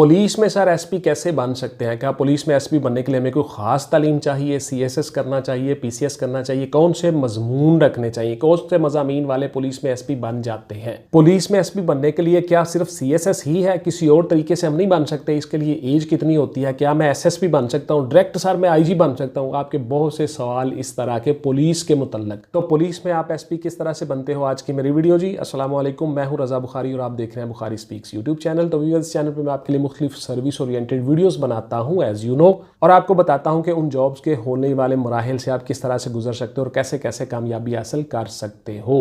Police में sir SP कैसे बन सकते हैं? क्या पुलिस में एसपी बनने के लिए हमें कोई खास तालीम चाहिए, सीएसएस करना चाहिए, पीसीएस करना चाहिए? कौन से मजमून रखने चाहिए? कौन से मजामीन वाले पुलिस में एसपी बन जाते हैं? पुलिस में एसपी बनने के लिए क्या सिर्फ सीएसएस ही है? किसी और तरीके से हम नहीं बन सकते? इसके लिए एज कितनी होती है? क्या मैं एसएसपी बन सकता हूँ? डायरेक्ट सर मैं आईजी बन सकता हूँ? आपके बहुत से सवाल इस तरह के पुलिस के मुतल्लक। तो पुलिस में आप एसपी किस तरह से बनते हो, आज की मेरी वीडियो जी। अस्सलाम वालेकुम, मैं हूँ रजा बुखारी और आप देख रहे हैं बुखारी स्पीक्स यूट्यूब चैनल। तो व्यूअर्स, चैनल पर मैं आपके लिए मुख्तलिफ सर्विस ओरिएंटेड वीडियोस बनाता हूं एज यू नो, और आपको बताता हूं कि उन जॉब्स के होने वाले मराहिल से आप किस तरह से गुजर सकते हो और कैसे कैसे कामयाबी हासिल कर सकते हो।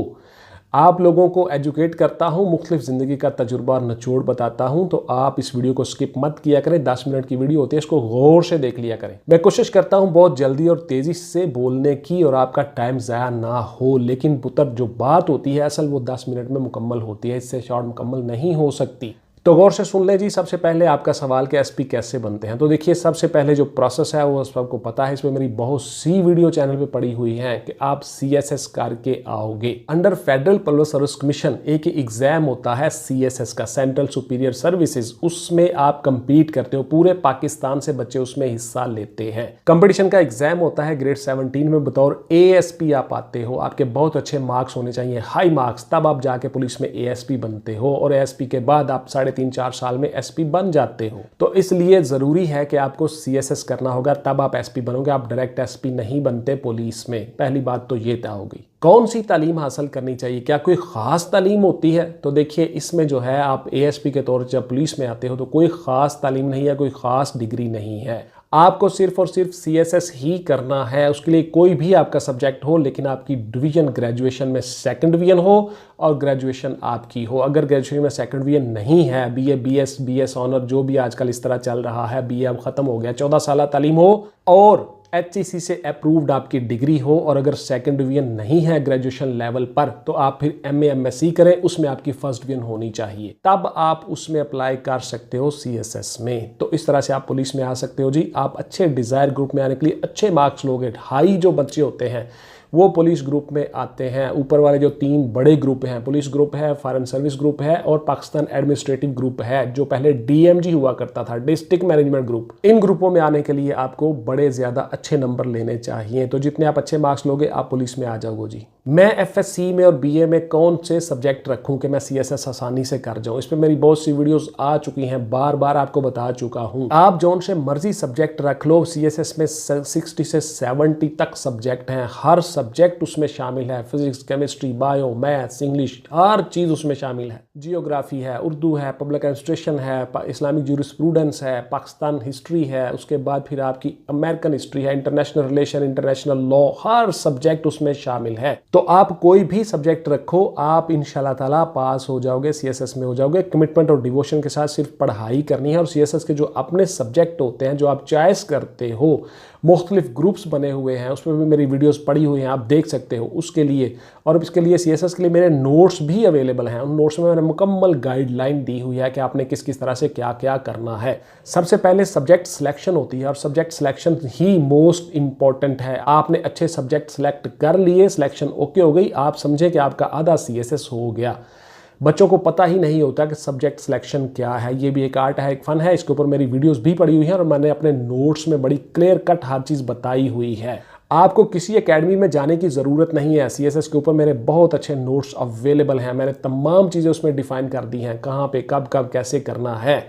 आप लोगों को एजुकेट करता हूं, मुख्तलिफ ज़िंदगी का तजुर्बा और निचोड़ बताता हूं। तो आप इस वीडियो को स्किप मत किया करें, 10 मिनट की वीडियो होती है, इसको गौर से देख लिया करें। मैं कोशिश करता हूं बहुत जल्दी और तेज़ी से बोलने की और आपका टाइम ज़ाया ना हो, लेकिन पुत्र जो बात होती है असल वो 10 मिनट में मुकम्मल होती है, इससे शॉर्ट मुकम्मल नहीं हो सकती। तो गौर से सुन लें जी। सबसे पहले आपका सवाल कि एसपी कैसे बनते हैं। तो देखिए, सबसे पहले जो प्रोसेस है वो सबको पता है, इसमें मेरी बहुत सी वीडियो चैनल पे पड़ी हुई हैं कि आप सीएसएस करके आओगे। Under federal public service commission एक एग्जाम होता है सीएसएस का, सेंट्रल सुपीरियर सर्विसेज, उसमें आप कंपीट करते हो। पूरे पाकिस्तान से बच्चे उसमें हिस्सा लेते हैं। कंपटीशन का एग्जाम होता है ग्रेड 17 में, बतौर एएसपी आप आते हो। आपके बहुत अच्छे मार्क्स होने चाहिए, हाई मार्क्स, तब आप जाके पुलिस में एएसपी बनते हो और एएसपी के बाद आप 3.5-4 साल में एसपी बन जाते हो। तो इसलिए जरूरी है कि आपको सीएसएस करना होगा, तब आप एसपी बनोगे। आप डायरेक्ट एसपी नहीं बनते पुलिस में। पहली बात तो ये तय होगी। कौन सी तालीम हासिल करनी चाहिए? क्या कोई खास तालीम होती है? तो देखिए, इसमें जो है आप एएसपी के तौर पर जब पुलिस में आते हो तो कोई खास तालीम नहीं है, कोई खास डिग्री नहीं है। आपको सिर्फ और सिर्फ सीएसएस ही करना है। उसके लिए कोई भी आपका सब्जेक्ट हो, लेकिन आपकी डिवीजन ग्रेजुएशन में 2nd डिवीजन हो और ग्रेजुएशन आपकी हो। अगर ग्रेजुएशन में 2nd डिवीजन नहीं है, बीए, बीएस ऑनर, जो भी आजकल इस तरह चल रहा है, बीए अब खत्म हो गया, 14 साल तालीम हो और एचईसी से अप्रूव्ड आपकी डिग्री हो, और अगर 2nd डिवीजन नहीं है ग्रेजुएशन लेवल पर, तो आप फिर एमए एमएससी करें, उसमें आपकी 1st डिवीजन होनी चाहिए, तब आप उसमें अप्लाई कर सकते हो सीएसएस में। तो इस तरह से आप पुलिस में आ सकते हो जी। आप अच्छे डिजायर ग्रुप में आने के लिए अच्छे मार्क्स लोगे, हाई जो बच्चे होते हैं वो पुलिस ग्रुप में आते हैं। ऊपर वाले जो 3 बड़े ग्रुप हैं, पुलिस ग्रुप है, फॉरेन सर्विस ग्रुप है और पाकिस्तान एडमिनिस्ट्रेटिव ग्रुप है, जो पहले डीएमजी हुआ करता था, डिस्ट्रिक्ट मैनेजमेंट ग्रुप। इन ग्रुपों में आने के लिए आपको बड़े ज्यादा अच्छे नंबर लेने चाहिए। तो जितने आप अच्छे मार्क्स लोगे आप पुलिस में आ जाओगे जी। मैं एफएससी में और बीए में कौन से सब्जेक्ट रखूं कि मैं सीएसएस आसानी से कर जाऊं? इस पर मेरी बहुत सी वीडियोस आ चुकी हैं, बार बार आपको बता चुका हूं। आप जौन से मर्जी सब्जेक्ट रख लो, सीएसएस में 60 से 70 तक सब्जेक्ट हैं। हर सब्जेक्ट उसमें शामिल है, physics, chemistry, bio, maths, English, हर चीज उसमें शामिल है। जियोग्राफी है, उर्दू है, पब्लिक एडमिनिस्ट्रेशन है, इस्लामिक ज्यूरिस्प्रूडेंस है, पाकिस्तान हिस्ट्री है, उसके बाद फिर आपकी अमेरिकन हिस्ट्री है, इंटरनेशनल रिलेशन, इंटरनेशनल लॉ, हर सब्जेक्ट उसमें शामिल है। तो आप कोई भी सब्जेक्ट रखो, आप इंशाल्लाह ताला पास हो जाओगे, सीएसएस में हो जाओगे। कमिटमेंट और डिवोशन के साथ सिर्फ पढ़ाई करनी है। और सीएसएस के जो अपने सब्जेक्ट होते हैं, जो आप चॉइस करते हो, मुख्तलिफ ग्रुप्स बने हुए हैं, उसमें भी मेरी वीडियोस पड़ी हुई हैं, आप देख सकते हो उसके लिए। और इसके लिए सीएसएस के लिए मेरे नोट्स भी अवेलेबल हैं। उन नोट्स में मैंने मुकम्मल गाइडलाइन दी हुई है कि आपने किस किस तरह से क्या क्या करना है। सबसे पहले सब्जेक्ट सिलेक्शन होती है और सब्जेक्ट सिलेक्शन ही मोस्ट इंपॉर्टेंट है। आपने अच्छे सब्जेक्ट सिलेक्ट कर लिए, सिलेक्शन ओके हो गई, आप समझे कि आपका आधा सीएसएस हो गया। बच्चों को पता ही नहीं होता कि सब्जेक्ट सिलेक्शन क्या है। ये भी एक आर्ट है, एक फन है। इसके ऊपर मेरी वीडियोस भी पड़ी हुई हैं और मैंने अपने नोट्स में बड़ी क्लियर कट हर चीज़ बताई हुई है। आपको किसी एकेडमी में जाने की ज़रूरत नहीं है। सीएसएस के ऊपर मेरे बहुत अच्छे नोट्स अवेलेबल हैं। मैंने तमाम चीज़ें उसमें डिफाइन कर दी हैं, कहाँ पे कब कब कैसे करना है।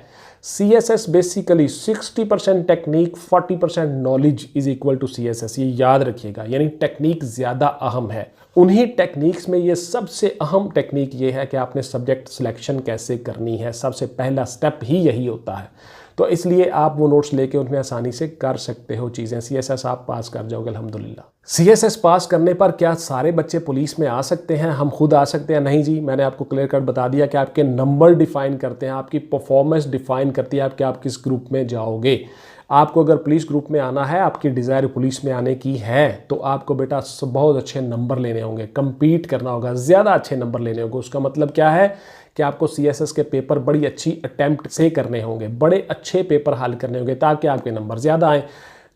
CSS basically 60% technique, 40% knowledge is equal to CSS. ये याद रखिएगा, यानी टेक्निक ज़्यादा अहम है। उन्हीं टेक्निक्स में ये सबसे अहम टेक्निक ये है कि आपने सब्जेक्ट सिलेक्शन कैसे करनी है। सबसे पहला स्टेप ही यही होता है। तो इसलिए आप वो नोट्स लेके उनमें आसानी से कर सकते हो चीज़ें। सीएसएस आप पास कर जाओगे अल्हम्दुलिल्लाह। सीएसएस पास करने पर क्या सारे बच्चे पुलिस में आ सकते हैं? हम खुद आ सकते हैं? नहीं जी, मैंने आपको क्लियर कट बता दिया कि आपके नंबर डिफाइन करते हैं, आपकी परफॉर्मेंस डिफाइन करती है कि आप किस ग्रुप में जाओगे। आपको अगर पुलिस ग्रुप में आना है, आपकी डिज़ायर पुलिस में आने की है, तो आपको बेटा बहुत अच्छे नंबर लेने होंगे, compete करना होगा, ज़्यादा अच्छे नंबर लेने होंगे। उसका मतलब क्या है कि आपको सीएसएस के पेपर बड़ी अच्छी अटैम्प्ट से करने होंगे, बड़े अच्छे पेपर हल करने होंगे ताकि आपके नंबर ज़्यादा आएँ।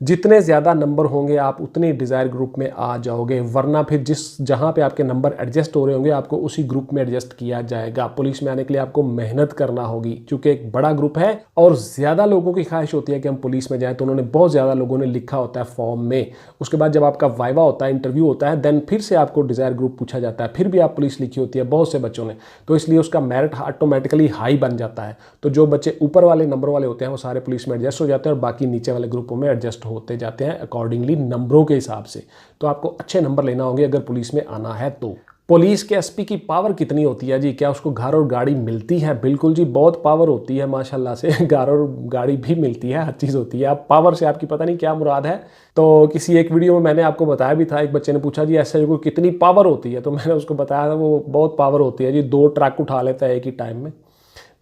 जितने ज़्यादा नंबर होंगे आप उतने डिज़ायर ग्रुप में आ जाओगे, वरना फिर जहाँ पे आपके नंबर एडजस्ट हो रहे होंगे आपको उसी ग्रुप में एडजस्ट किया जाएगा। पुलिस में आने के लिए आपको मेहनत करना होगी, क्योंकि एक बड़ा ग्रुप है और ज़्यादा लोगों की ख्वाहिश होती है कि हम पुलिस में जाएँ। तो उन्होंने बहुत ज़्यादा लोगों ने लिखा होता है फॉर्म में। उसके बाद जब आपका वाइवा होता है, इंटरव्यू होता है, देन फिर से आपको डिज़ायर ग्रुप पूछा जाता है, फिर भी आप पुलिस लिखी होती है बहुत से बच्चों ने, तो इसलिए उसका मेरिट ऑटोमेटिकली हाई बन जाता है। तो जो बच्चे ऊपर वाले नंबर वाले होते हैं वो सारे पुलिस में एडजस्ट हो जाते हैं और बाकी नीचे वाले ग्रुपों में एडजस्ट होते जाते हैं अकॉर्डिंगली नंबरों के हिसाब से। तो आपको अच्छे नंबर लेना होंगे अगर पुलिस में आना है तो। पुलिस के एसपी की पावर कितनी होती है जी? क्या उसको घर और गाड़ी मिलती है? बिल्कुल जी, बहुत पावर होती है माशाल्लाह से। घर और गाड़ी भी मिलती है, हर चीज़ होती है। अब पावर से आपकी पता नहीं क्या मुराद है। तो किसी एक वीडियो में मैंने आपको बताया भी था, एक बच्चे ने पूछा जी एसएचओ को कितनी पावर होती है, तो मैंने उसको बताया था वो बहुत पावर होती है जी, 2 ट्रक उठा लेता है एक ही टाइम में।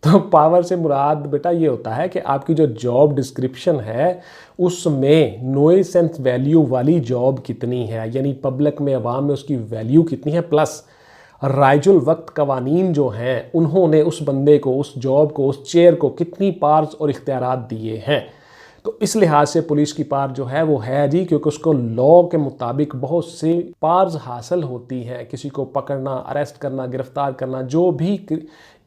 तो पावर से मुराद बेटा ये होता है कि आपकी जो जॉब डिस्क्रिप्शन है उसमें नॉइज एंड वैल्यू वाली जॉब कितनी है, यानी पब्लिक में अवाम में उसकी वैल्यू कितनी है, प्लस राइजुल वक्त कवानीन जो हैं उन्होंने उस बंदे को, उस जॉब को, उस चेयर को कितनी पावर्स और इख्तियारात दिए हैं। तो इस लिहाज से पुलिस की पावर जो है वो है जी, क्योंकि उसको लॉ के मुताबिक बहुत सी पावर्स हासिल होती हैं। किसी को पकड़ना, अरेस्ट करना, गिरफ्तार करना, जो भी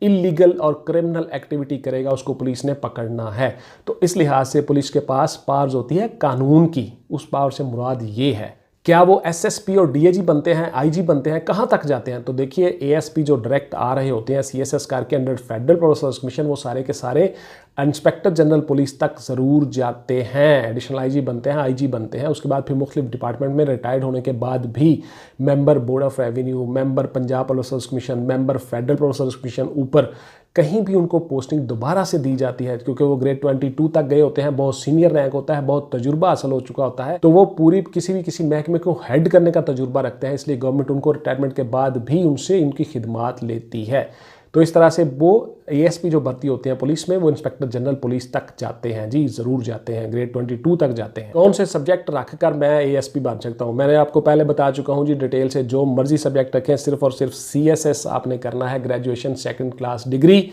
इलीगल और क्रिमिनल एक्टिविटी करेगा उसको पुलिस ने पकड़ना है। तो इस लिहाज से पुलिस के पास पावर्स होती है कानून की। उस पावर से मुराद ये है। क्या वो एसएसपी और डीएजी बनते हैं, आईजी बनते हैं, कहाँ तक जाते हैं? तो देखिए एएसपी जो डायरेक्ट आ रहे होते हैं सीएसएस कार के under federal public service commission, वो सारे के सारे इंस्पेक्टर जनरल पुलिस तक ज़रूर जाते हैं। एडिशनल आईजी बनते हैं, आईजी बनते हैं। उसके बाद फिर मुख्तलिफ डिपार्टमेंट में रिटायर्ड होने के बाद भी member board of revenue, member Punjab public service commission, member federal public service commission, ऊपर कहीं भी उनको पोस्टिंग दोबारा से दी जाती है, क्योंकि वो ग्रेड 22 तक गए होते हैं, बहुत सीनियर रैंक होता है, बहुत तजुर्बा हासिल हो चुका होता है, तो वो पूरी किसी महकमे को हेड करने का तजुर्बा रखते हैं। इसलिए गवर्नमेंट उनको रिटायरमेंट के बाद भी उनसे इनकी खिदमात लेती है। तो इस तरह से वो एएसपी जो भर्ती होते हैं पुलिस में, वो इंस्पेक्टर जनरल पुलिस तक जाते हैं जी, ज़रूर जाते हैं, ग्रेड 22 तक जाते हैं। कौन से सब्जेक्ट रखकर मैं एएसपी बन सकता हूँ? मैंने आपको पहले बता चुका हूँ जी डिटेल से। जो मर्जी सब्जेक्ट रखें, सिर्फ और सिर्फ सीएसएस आपने करना है, ग्रेजुएशन 2nd क्लास डिग्री।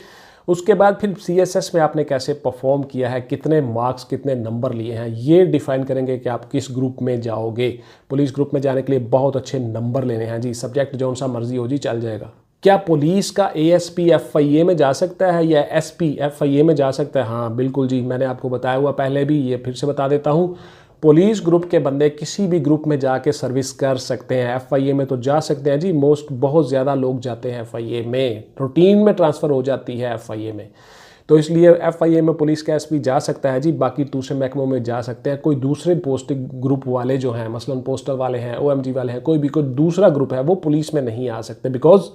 उसके बाद फिर सीएसएस में आपने कैसे परफॉर्म किया है, कितने मार्क्स, कितने नंबर लिए हैं, ये डिफाइन करेंगे कि आप किस ग्रुप में जाओगे। पुलिस ग्रुप में जाने के लिए बहुत अच्छे नंबर लेने हैं जी। सब्जेक्ट जौन सा मर्जी हो जी, चल जाएगा। क्या पुलिस का एएसपी एफआईए में जा सकता है या एसपी एफआईए में जा सकता है? हाँ बिल्कुल जी, मैंने आपको बताया हुआ पहले भी, ये फिर से बता देता हूँ। पुलिस ग्रुप के बंदे किसी भी ग्रुप में जाके सर्विस कर सकते हैं। एफआईए में तो जा सकते हैं जी, बहुत ज़्यादा लोग जाते हैं एफआईए में, रूटीन में ट्रांसफ़र हो जाती है एफआईए में। तो इसलिए एफआईए में पुलिस का एसपी जा सकता है जी। बाकी दूसरे महकमों में जा सकते हैं। कोई दूसरे पोस्टिंग ग्रुप वाले जो हैं, मसलन पोस्टर वाले हैं, ओएमजी वाले हैं, कोई दूसरा ग्रुप है, वो पुलिस में नहीं आ सकते, बिकॉज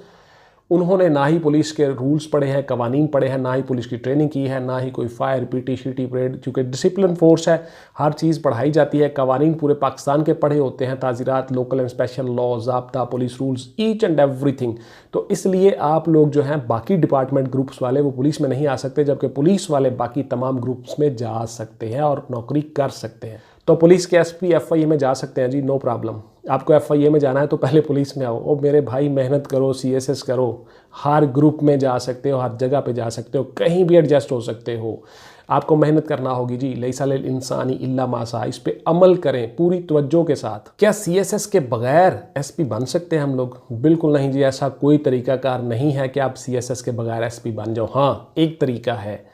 उन्होंने ना ही पुलिस के रूल्स पढ़े हैं, कवानीन पढ़े हैं, ना ही पुलिस की ट्रेनिंग की है, ना ही कोई फायर, पीटी, शीटी परेड। चूँकि डिसिप्लिन फोर्स है, हर चीज़ पढ़ाई जाती है। कवानीन पूरे पाकिस्तान के पढ़े होते हैं, ताज़ीरात, लोकल एंड स्पेशल लॉ, ज़ाब्ता, police rules, each and everything. तो इसलिए आप लोग जो हैं बाकी डिपार्टमेंट ग्रुप्स वाले, वो पुलिस में नहीं आ सकते, जबकि पुलिस वाले बाकी तमाम ग्रुप्स में जा सकते हैं और नौकरी कर सकते हैं। तो पुलिस के एसपी एफआईए में जा सकते हैं जी, नो प्रॉब्लम। आपको एफआईए में जाना है तो पहले पुलिस में आओ। और मेरे भाई मेहनत करो, सीएसएस करो, हर ग्रुप में जा सकते हो, हर जगह पे जा सकते हो, कहीं भी एडजस्ट हो सकते हो। आपको मेहनत करना होगी जी। लैसा लिल इंसानी इल्ला मा सा, इस पे अमल करें पूरी तवज्जो के साथ। क्या सीएसएस के बगैर एसपी बन सकते हैं हम लोग? बिल्कुल नहीं जी, ऐसा कोई तरीकाकार नहीं है कि आप सीएसएस के बगैर एसपी बन जाओ। हाँ, एक तरीका है,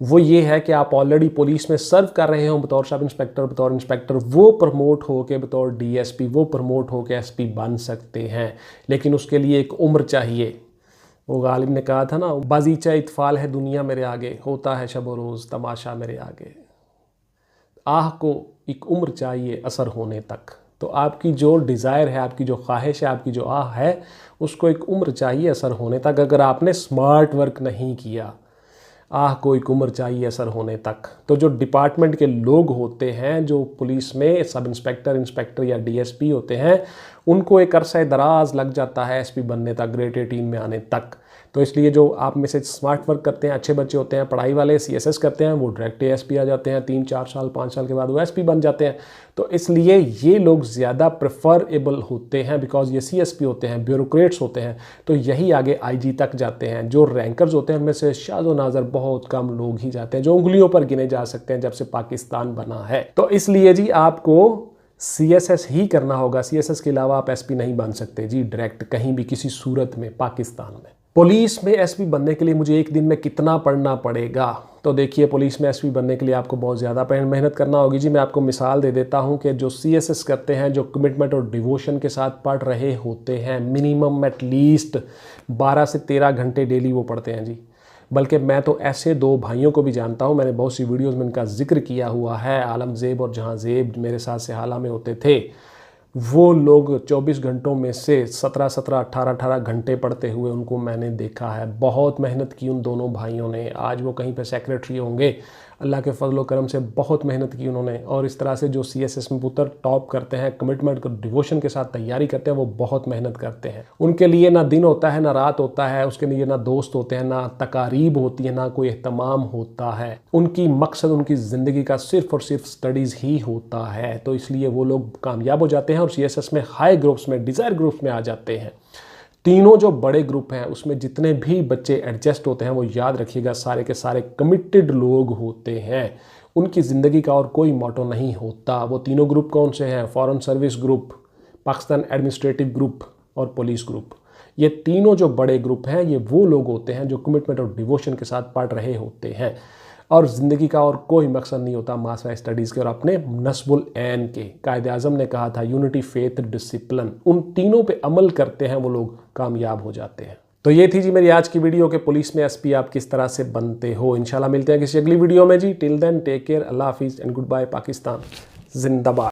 वो ये है कि आप ऑलरेडी पुलिस में सर्व कर रहे हो बतौर सब इंस्पेक्टर, बतौर इंस्पेक्टर, वो प्रमोट हो के बतौर डीएसपी, वो प्रमोट हो के एसपी बन सकते हैं। लेकिन उसके लिए एक उम्र चाहिए। वो गालिब ने कहा था ना, बाजीचा इतफाल है दुनिया मेरे आगे, होता है शब रोज़ तमाशा मेरे आगे। आह को एक उम्र चाहिए असर होने तक। तो आपकी जो डिज़ायर है, आपकी जो ख्वाहिश है, आपकी जो आह है, उसको एक उम्र चाहिए असर होने तक। अगर आपने स्मार्ट वर्क नहीं किया, आह को एक उम्र चाहिए असर होने तक। तो जो डिपार्टमेंट के लोग होते हैं, जो पुलिस में सब इंस्पेक्टर, इंस्पेक्टर या डीएसपी होते हैं, उनको एक अरसा दराज लग जाता है एसपी बनने तक, ग्रेड 18 में आने तक। तो इसलिए जो आप में से स्मार्ट वर्क करते हैं, अच्छे बच्चे होते हैं, पढ़ाई वाले, CSS करते हैं, वो डायरेक्ट ASP आ जाते हैं, 3-4 साल 5 साल के बाद वो SP बन जाते हैं। तो इसलिए ये लोग ज़्यादा प्रेफरेबल होते हैं, बिकॉज ये CSP होते हैं, ब्यूरोक्रेट्स होते हैं, तो यही आगे IG तक जाते हैं। जो रैंकर्स होते हैं उनमें से शाज़ो नाज़र बहुत कम लोग ही जाते हैं, जो उंगलियों पर गिने जा सकते हैं जब से पाकिस्तान बना है। तो इसलिए जी आपको CSS ही करना होगा, CSS के अलावा आप SP नहीं बन सकते जी डायरेक्ट कहीं भी किसी सूरत में पाकिस्तान में। पुलिस में SP बनने के लिए मुझे एक दिन में कितना पढ़ना पड़ेगा? तो देखिए, पुलिस में SP बनने के लिए आपको बहुत ज़्यादा मेहनत करना होगी जी। मैं आपको मिसाल दे देता हूं कि जो CSS करते हैं, जो कमिटमेंट और डिवोशन के साथ पढ़ रहे होते हैं, मिनिमम एटलीस्ट 12 से 13 घंटे डेली वो पढ़ते हैं जी। बल्कि मैं तो ऐसे 2 भाइयों को भी जानता हूं, मैंने बहुत सी वीडियोस में इनका जिक्र किया हुआ है, आलम ज़ेब और जहां ज़ेब मेरे साथ सहाला में होते थे। वो लोग 24 घंटों में से 17-17, 18-18 घंटे पढ़ते हुए उनको मैंने देखा है। बहुत मेहनत की उन दोनों भाइयों ने। आज वो कहीं पे सेक्रेटरी होंगे, अल्लाह के फजल करम से बहुत मेहनत की उन्होंने। और इस तरह से जो CSS में पुत्र टॉप करते हैं, कमिटमेंट डिवोशन के साथ तैयारी करते हैं, वो बहुत मेहनत करते हैं। उनके लिए ना दिन होता है ना रात होता है, उसके लिए ना दोस्त होते हैं, ना तकारीब होती है, ना कोई एहतमाम होता है। उनकी मकसद उनकी ज़िंदगी का सिर्फ और सिर्फ स्टडीज़ ही होता है। तो इसलिए वो लोग कामयाब हो जाते हैं और CSS में हाई ग्रुप्स में, डिज़ायर ग्रुप्स में आ जाते हैं। तीनों जो बड़े ग्रुप हैं उसमें जितने भी बच्चे एडजस्ट होते हैं, वो याद रखिएगा सारे के सारे कमिटेड लोग होते हैं। उनकी ज़िंदगी का और कोई मोटो नहीं होता। वो तीनों ग्रुप कौन से हैं? Foreign service group, Pakistan administrative group और पुलिस ग्रुप। ये तीनों जो बड़े ग्रुप हैं, ये वो लोग होते हैं जो कमिटमेंट और डिवोशन के साथ पढ़ रहे होते हैं और ज़िंदगी का और कोई मकसद नहीं होता मास्टर स्टडीज़ के और अपने नस्बुल ऐन के। कायदे आज़म ने कहा था यूनिटी, फेथ, डिसिप्लिन, उन तीनों पे अमल करते हैं वो लोग कामयाब हो जाते हैं। तो ये थी जी मेरी आज की वीडियो के पुलिस में SP आप किस तरह से बनते हो। इंशाल्लाह मिलते हैं किसी अगली वीडियो में जी। टिल देन टेक केयर, अल्लाह हाफिज़ एंड गुड बाय। पाकिस्तान जिंदाबाद।